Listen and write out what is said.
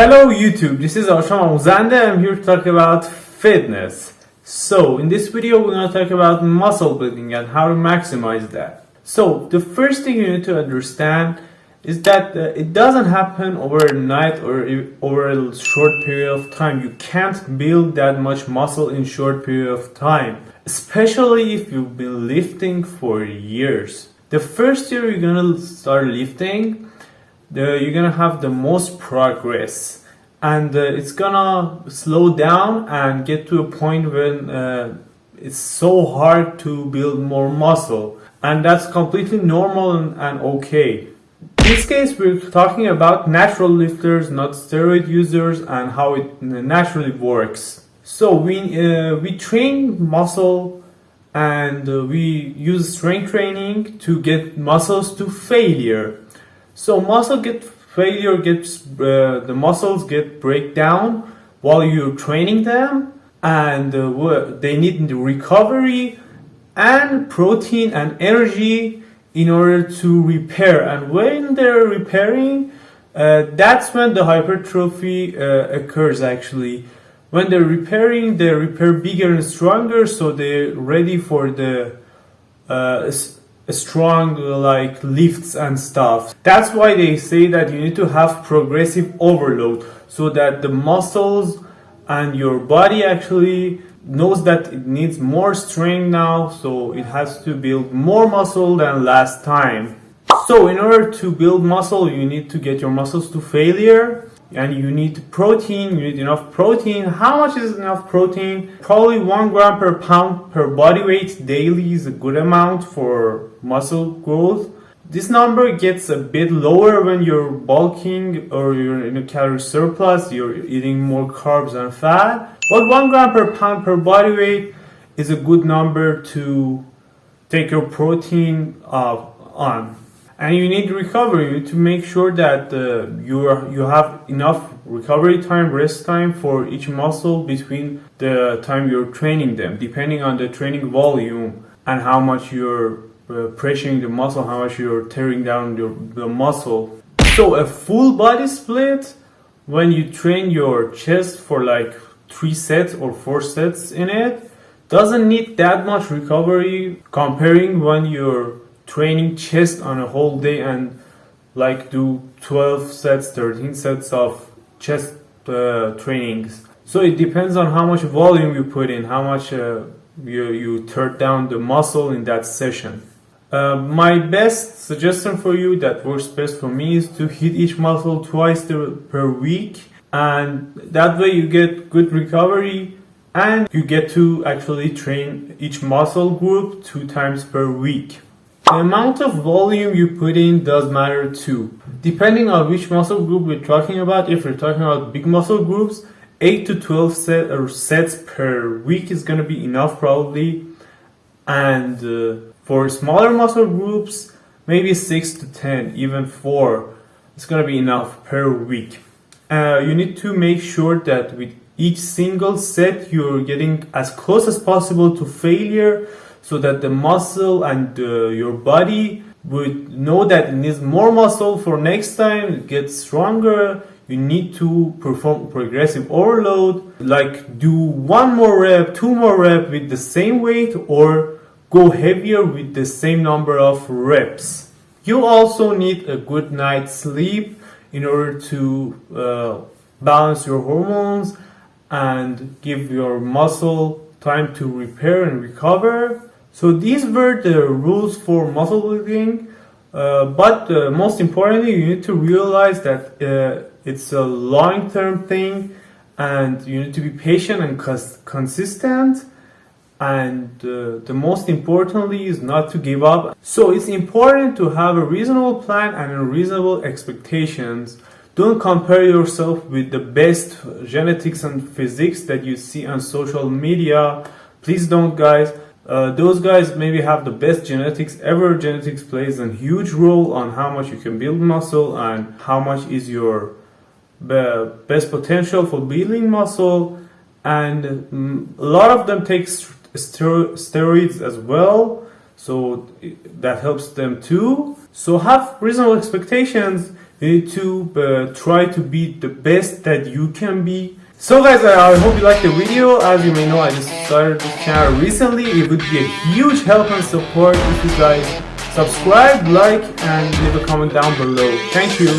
Hello YouTube, this is Asham Amuzande. I'm here to talk about fitness. So in this video we're going to talk about muscle building and how to maximize that. So the first thing you need to understand is that it doesn't happen overnight or over a short period of time. You can't build that much muscle in short period of time, especially if you've been lifting for years. The first year you're going to start lifting, you're gonna have the most progress, and it's gonna slow down and get to a point when it's so hard to build more muscle, and that's completely normal and okay. In this case we're talking about natural lifters, not steroid users, and how it naturally works. So we train muscle and we use strength training to get muscles to failure. So the muscles get break down while you're training them, and they need the recovery and protein and energy in order to repair. And when they're repairing, that's when the hypertrophy occurs. Actually, when they're repairing, they repair bigger and stronger, so they're ready for the strong like lifts and stuff. That's why they say that you need to have progressive overload, so that the muscles and your body actually knows that it needs more strength now, so it has to build more muscle than last time. So in order to build muscle, you need to get your muscles to failure, and you need protein. You need enough protein. How much is enough protein? Probably 1 gram per pound per body weight daily is a good amount for muscle growth. This number gets a bit lower when you're bulking or you're in a calorie surplus, you're eating more carbs and fat. But 1 gram per pound per body weight is a good number to take your protein on. And you need recovery. You need to make sure that you have enough recovery time, rest time for each muscle between the time you're training them, depending on the training volume and how much you're pressuring the muscle, how much you're tearing down the muscle. So a full body split, when you train your chest for like 3 sets or 4 sets in it, doesn't need that much recovery comparing when you're training chest on a whole day and like do 12 sets, 13 sets of chest trainings. So it depends on how much volume you put in, how much you tear down the muscle in that session. My best suggestion for you that works best for me is to hit each muscle twice per week, and that way you get good recovery and you get to actually train each muscle group 2 times per week. The amount of volume you put in does matter too. Depending on which muscle group we're talking about, if we're talking about big muscle groups, 8 to 12 sets per week is going to be enough probably. And for smaller muscle groups, maybe 6 to 10, even 4, it's going to be enough per week. You need to make sure that with each single set you're getting as close as possible to failure, so that the muscle and your body would know that it needs more muscle for next time, it gets stronger. You need to perform progressive overload, like do 1 more rep, 2 more reps with the same weight, or go heavier with the same number of reps. You also need a good night's sleep in order to balance your hormones and give your muscle time to repair and recover. So these were the rules for muscle building, but most importantly, you need to realize that it's a long-term thing, and you need to be patient and consistent, and the most importantly is not to give up. So it's important to have a reasonable plan and reasonable expectations. Don't compare yourself with the best genetics and physiques that you see on social media. Please don't, guys. Those guys maybe have the best genetics ever. Genetics plays a huge role on how much you can build muscle and how much is your best potential for building muscle. And a lot of them take steroids as well, so that helps them too. So have reasonable expectations. You need to try to be the best that you can be. So guys, I hope you liked the video. As you may know, I just started this channel recently. It would be a huge help and support if you guys subscribe, like, and leave a comment down below. Thank you.